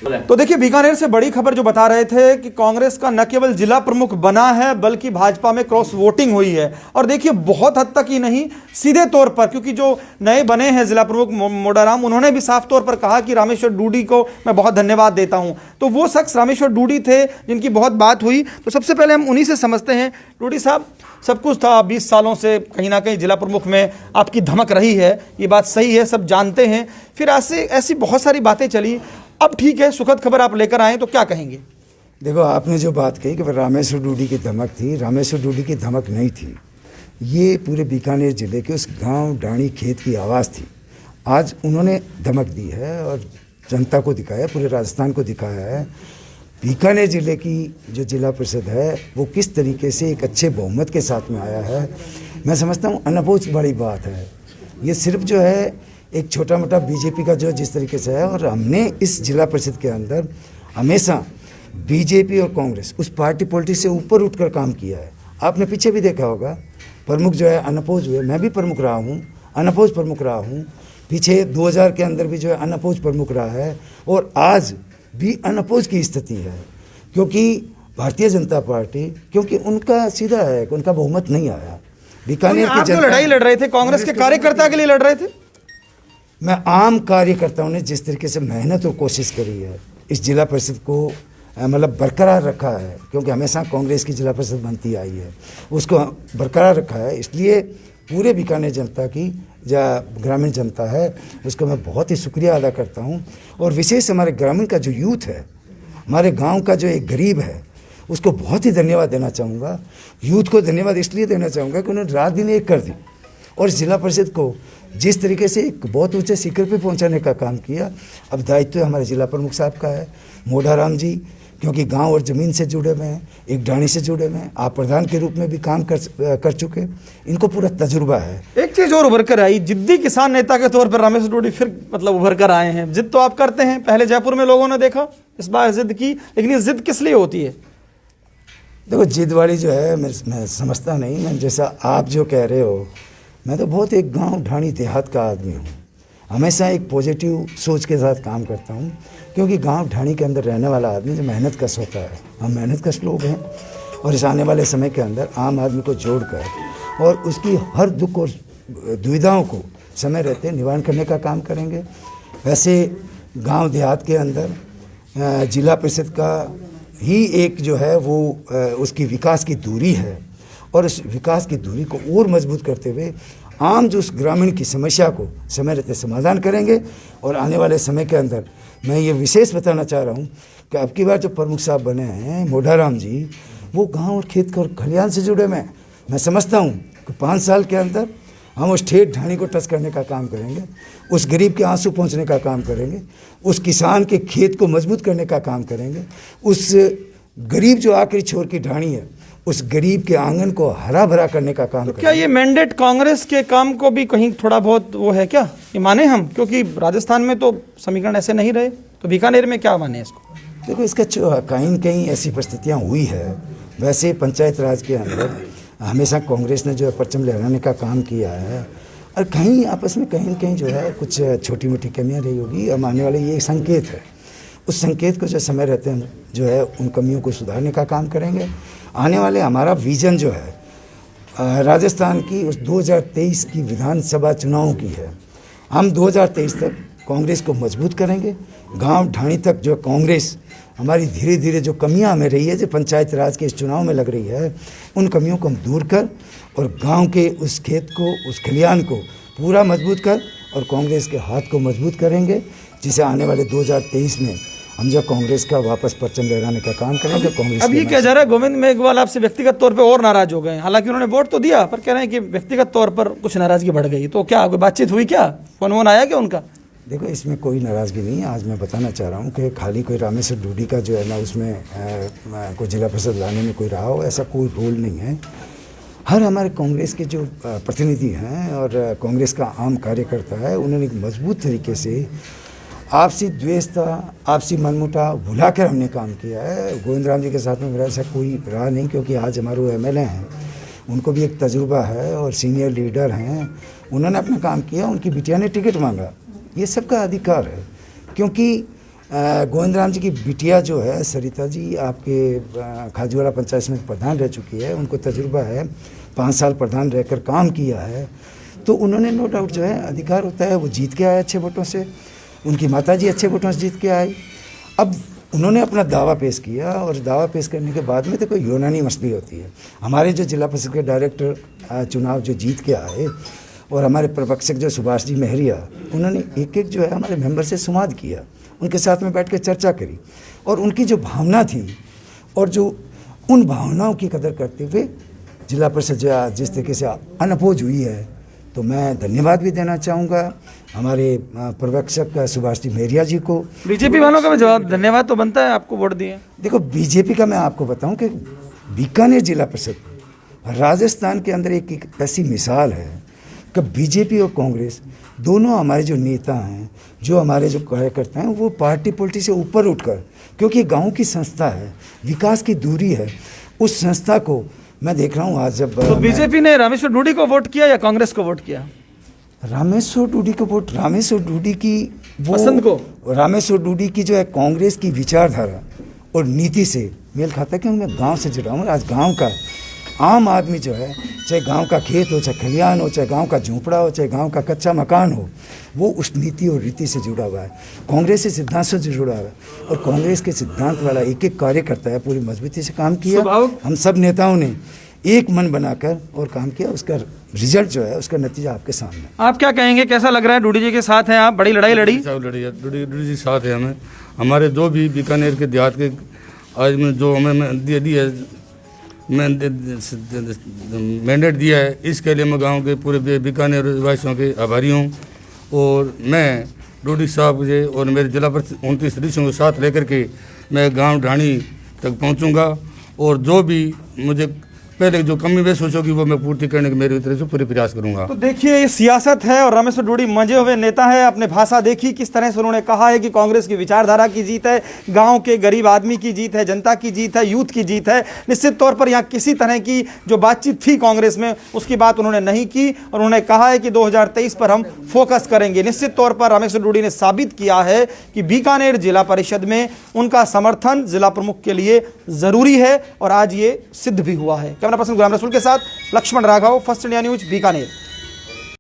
तो देखिए, बीकानेर से बड़ी खबर जो बता रहे थे कि कांग्रेस का न केवल जिला प्रमुख बना है बल्कि भाजपा में क्रॉस वोटिंग हुई है। और देखिए, बहुत हद तक ही नहीं, सीधे तौर पर, क्योंकि जो नए बने हैं जिला प्रमुख मोडाराम, उन्होंने भी साफ तौर पर कहा कि रामेश्वर डूडी को मैं बहुत धन्यवाद देता हूं। तो वो शख्स रामेश्वर डूडी थे जिनकी बहुत बात हुई। तो सबसे पहले हम उन्हीं से समझते हैं। डूडी साहब, सब कुछ था, 20 सालों से कहीं ना कहीं जिला प्रमुख में आपकी धमक रही है, ये बात सही है, सब जानते हैं। फिर ऐसी बहुत सारी बातें चली, अब ठीक है, सुखद खबर आप लेकर आए, तो क्या कहेंगे? देखो, आपने जो बात कही कि रामेश्वर डूडी की धमक थी, रामेश्वर डूडी की धमक नहीं थी। ये पूरे बीकानेर जिले के उस गांव डाणी खेत की आवाज़ थी। आज उन्होंने धमक दी है और जनता को दिखाया, पूरे राजस्थान को दिखाया है बीकानेर जिले की जो जिला परिषद है वो किस तरीके से एक अच्छे बहुमत के साथ में आया है। मैं समझता हूँ अनअपोज बड़ी बात है। ये सिर्फ जो है एक छोटा मोटा बीजेपी का जो जिस तरीके से है, और हमने इस जिला परिषद के अंदर हमेशा बीजेपी और कांग्रेस उस पार्टी पॉलिटिक्स से ऊपर उठकर काम किया है। आपने पीछे भी देखा होगा, प्रमुख जो है अनअपोज हुए, मैं भी प्रमुख रहा हूँ, अनअपोज प्रमुख रहा हूँ। पीछे 2000 के अंदर भी जो है अनअपोज प्रमुख रहा है, और आज भी अनअपोज की स्थिति है। क्योंकि भारतीय जनता पार्टी, क्योंकि उनका सीधा है कि उनका बहुमत नहीं आया। बीकानेर की जनता, लड़ाई लड़ रहे थे, कांग्रेस के कार्यकर्ता के लिए लड़ रहे थे। मैं आम कार्यकर्ताओं ने जिस तरीके से मेहनत और कोशिश करी है इस जिला परिषद को मतलब बरकरार रखा है, क्योंकि हमेशा कांग्रेस की जिला परिषद बनती आई है, उसको बरकरार रखा है। इसलिए पूरे बीकानेर जनता की, या ग्रामीण जनता है, उसका मैं बहुत ही शुक्रिया अदा करता हूँ। और विशेष हमारे ग्रामीण का जो यूथ है, हमारे गांव का जो एक गरीब है, उसको बहुत ही धन्यवाद देना चाहूँगा। यूथ को धन्यवाद इसलिए देना चाहूँगा कि उन्होंने रात दिन एक कर दी और इस जिला परिषद को जिस तरीके से एक बहुत ऊंचे शिखर पे पहुंचाने का काम किया। अब दायित्व हमारे जिला प्रमुख साहब का है, मोडाराम जी, क्योंकि गांव और ज़मीन से जुड़े हुए हैं, एक डाणी से जुड़े हुए हैं, आप प्रधान के रूप में भी काम कर चुके, इनको पूरा तजुर्बा है। एक चीज़ और उभर कर आई, जिद्दी किसान नेता के तौर पर रामेश्वर डूडी फिर मतलब उभर कर आए हैं। जिद तो आप करते हैं, पहले जयपुर में लोगों ने देखा, इस बार जिद की, लेकिन ये जिद किस लिए होती है? देखो, जिद वाली जो है मैं समझता नहीं। मैं जैसा आप जो कह रहे हो, मैं तो बहुत एक गांव ढाणी देहात का आदमी हूँ। हमेशा एक पॉजिटिव सोच के साथ काम करता हूँ, क्योंकि गांव ढाणी के अंदर रहने वाला आदमी जो मेहनत कश होता है, हम मेहनत कश लोग हैं, और इस आने वाले समय के अंदर आम आदमी को जोड़कर और उसकी हर दुख और दुविधाओं को समय रहते निवारण करने का काम करेंगे। वैसे गांव देहात के अंदर जिला परिषद का ही एक जो है वो उसकी विकास की दूरी है, और इस विकास की दूरी को और मजबूत करते हुए आम जो उस ग्रामीण की समस्या को समय रहते समाधान करेंगे। और आने वाले समय के अंदर मैं ये विशेष बताना चाह रहा हूँ कि अब की बार जो प्रमुख साहब बने हैं मोडाराम जी, वो गांव और खेत और खलिहान से जुड़े हुए हैं। मैं समझता हूँ कि 5 साल के अंदर हम उस ठेठ ढाणी को टच करने का काम करेंगे, उस गरीब के आंसू पहुँचने का काम करेंगे, उस किसान के खेत को मजबूत करने का काम करेंगे, उस गरीब जो आखिरी छोर की ढाणी है, उस गरीब के आंगन को हरा भरा करने का काम। तो क्या ये मैंडेट कांग्रेस के काम को भी कहीं थोड़ा बहुत वो है क्या, ये माने हम? क्योंकि राजस्थान में तो समीकरण ऐसे नहीं रहे, तो बीकानेर में क्या माने इसको? देखो, इसका कहीं कहीं ऐसी परिस्थितियाँ हुई है। वैसे पंचायत राज के अंदर हमेशा कांग्रेस ने जो है परचम लहराने का काम किया है, और कहीं आपस में कहीं कहीं जो है कुछ छोटी मोटी कमियाँ रही होगी। अब आने वाले ये संकेत है, उस संकेत को जो समय रहते हैं जो है उन कमियों को सुधारने का काम करेंगे। आने वाले हमारा विजन जो है राजस्थान की उस 2023 की विधानसभा चुनावों की है। हम 2023 तक कांग्रेस को मजबूत करेंगे। गांव ढाणी तक जो कांग्रेस हमारी धीरे धीरे जो कमियां हमें रही है, जो पंचायत राज के इस चुनाव में लग रही है, उन कमियों को हम दूर कर और गांव के उस खेत को, उस खलिहान को पूरा मजबूत कर और कांग्रेस के हाथ को मजबूत करेंगे, जिसे आने वाले 2023 में हम जो कांग्रेस का वापस परचम लहराने का काम करेंगे। कांग्रेस अब ये क्या जा रहा है, गोविंद मेघवाल आपसे व्यक्तिगत तौर पे और नाराज हो गए। हालांकि उन्होंने वोट तो दिया, पर कह रहे हैं कि व्यक्तिगत तौर पर कुछ नाराजगी बढ़ गई। तो क्या कोई बातचीत हुई, क्या फोन वोन आया क्या उनका? देखो, इसमें कोई नाराज़गी नहीं है। आज मैं बताना चाह रहा हूँ कि खाली कोई रामेश्वर डूडी का जो है ना उसमें कोई जिला परिषद लाने में कोई रहा हो, ऐसा कोई रोल नहीं है। हर हमारे कांग्रेस के जो प्रतिनिधि हैं और कांग्रेस का आम कार्यकर्ता है, उन्होंने एक मजबूत तरीके से आपसी द्वेषता, आपसी मनमुटाव भुलाकर हमने काम किया है। गोविंद राम जी के साथ में मेरा ऐसा कोई रहा नहीं, क्योंकि आज हमारे वो एमएलए हैं, उनको भी एक तजुर्बा है और सीनियर लीडर हैं। उन्होंने अपना काम किया, उनकी बिटिया ने टिकट मांगा, ये सबका अधिकार है। क्योंकि गोविंद राम जी की बिटिया जो है सरिता जी, आपके खाजूवाड़ा पंचायत में प्रधान रह चुकी है, उनको तजुर्बा है, 5 साल प्रधान रहकर काम किया है, तो उन्होंने नो डाउट जो है अधिकार होता है, वो जीत के आए अच्छे वोटों से, उनकी माताजी अच्छे वोटों से जीत के आई। अब उन्होंने अपना दावा पेश किया और दावा पेश करने के बाद में तो कोई यूनानी मसली होती है। हमारे जो जिला परिषद के डायरेक्टर चुनाव जो जीत के आए और हमारे प्रवक्षक जो सुभाष जी महरिया, उन्होंने एक एक जो है हमारे मेंबर से संवाद किया, उनके साथ में बैठ के चर्चा करी और उनकी जो भावना थी और जो उन भावनाओं की कदर करते हुए जिला परिषद जो है जिस तरीके से अनअपोज हुई है, तो मैं धन्यवाद भी देना चाहूँगा हमारे पर्यवेक्षक सुभाष जी मेहरिया जी को। बीजेपी वालों का भी जवाब धन्यवाद तो बनता है, आपको वोट दिए। देखो बीजेपी का मैं आपको बताऊं कि बीकानेर जिला परिषद राजस्थान के अंदर एक ऐसी मिसाल है कि बीजेपी और कांग्रेस दोनों हमारे जो नेता हैं, जो हमारे जो कार्यकर्ता हैं, वो पार्टी पॉलिटिक्स से ऊपर उठकर, क्योंकि गाँव की संस्था है, विकास की दूरी है, उस संस्था को मैं देख रहा हूँ आज जब तो बीजेपी ने रामेश्वर डूडी को वोट किया या कांग्रेस को वोट किया? रामेश्वर डूडी को वोट, रामेश्वर डूडी की वो पसंद को, रामेश्वर डूडी की जो है कांग्रेस की विचारधारा और नीति से मेल खाता है, क्योंकि मैं गांव से जुड़ा हूँ। आज गांव का आम आदमी जो है, चाहे गांव का खेत हो, चाहे खलिहान हो, चाहे गांव का झोंपड़ा हो, चाहे गांव का कच्चा मकान हो, वो उस नीति और रीति से जुड़ा हुआ है, कांग्रेस के सिद्धांत से जुड़ा हुआ है और कांग्रेस के सिद्धांत वाला एक एक कार्यकर्ता है पूरी मजबूती से काम किया। हम सब नेताओं ने एक मन बनाकर और काम किया, उसका रिजल्ट जो है, उसका नतीजा आपके सामने। आप क्या कहेंगे, कैसा लग रहा है? डूडी जी के साथ हैं आप, बड़ी लड़ाई लड़ी? डूडी जी साथ है हमें, हमारे जो भी बीकानेर के देहात के आज में जो हमें दी है मैंडेट दिया है, इसके लिए मैं गांव के पूरे बीकानेर वासियों के आभारी हूँ। और मैं डूडी साहब जी और मेरे जिला परिषद 29 सदस्यों को साथ लेकर के मैं गांव ढाणी तक पहुँचूँगा और जो भी मुझे पहले जो कमी महसूस होगी वो मैं पूर्ति करने की मेरी तरफ से पूरी प्रयास करूंगा। तो देखिए ये सियासत है और रामेश्वर डूडी मंजे हुए नेता है। अपने भाषा देखी किस तरह से उन्होंने कहा है कि कांग्रेस की विचारधारा की जीत है, गांव के गरीब आदमी की जीत है, जनता की जीत है, यूथ की जीत है। निश्चित तौर पर यहाँ किसी तरह की जो बातचीत थी कांग्रेस में उसकी बात उन्होंने नहीं की और उन्होंने कहा है कि 2023 पर हम फोकस करेंगे। निश्चित तौर पर रामेश्वर डूडी ने साबित किया है कि बीकानेर जिला परिषद में उनका समर्थन जिला प्रमुख के लिए जरूरी है और आज ये सिद्ध भी हुआ है। कैमरा पर्सन गुलाम रसूल के साथ Laxman Raghav, First India News, Bikaner.